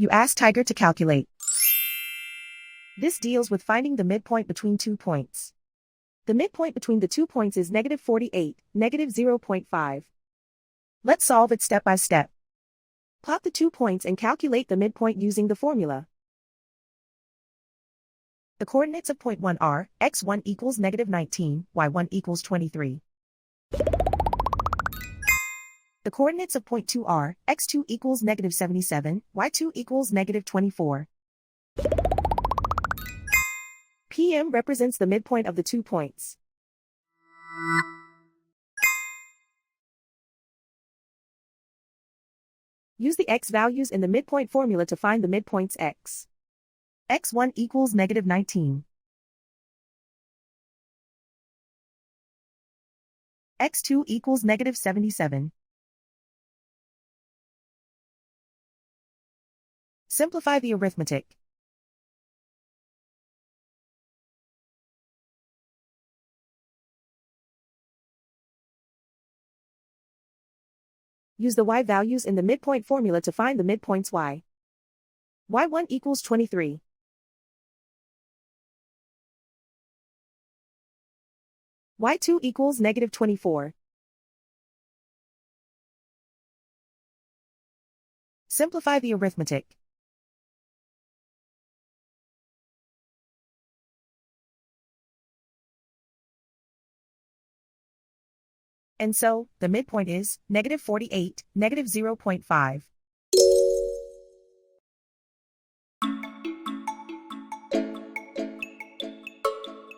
You ask Tiger to calculate. This deals with finding the midpoint between 2 points. The midpoint between the 2 points is -48, -0.5. Let's solve it step by step. Plot the 2 points and calculate the midpoint using the formula. The coordinates of point 1 are, x1 equals -19, y1 equals 23. The coordinates of point 2 are, x2 equals -77, y2 equals -24. PM represents the midpoint of the 2 points. Use the x values in the midpoint formula to find the midpoints x. x1 equals -19. x2 equals -77. Simplify the arithmetic. Use the y values in the midpoint formula to find the midpoints y. y1 equals 23. y2 equals -24. Simplify the arithmetic. And so, the midpoint is -48, -0.5.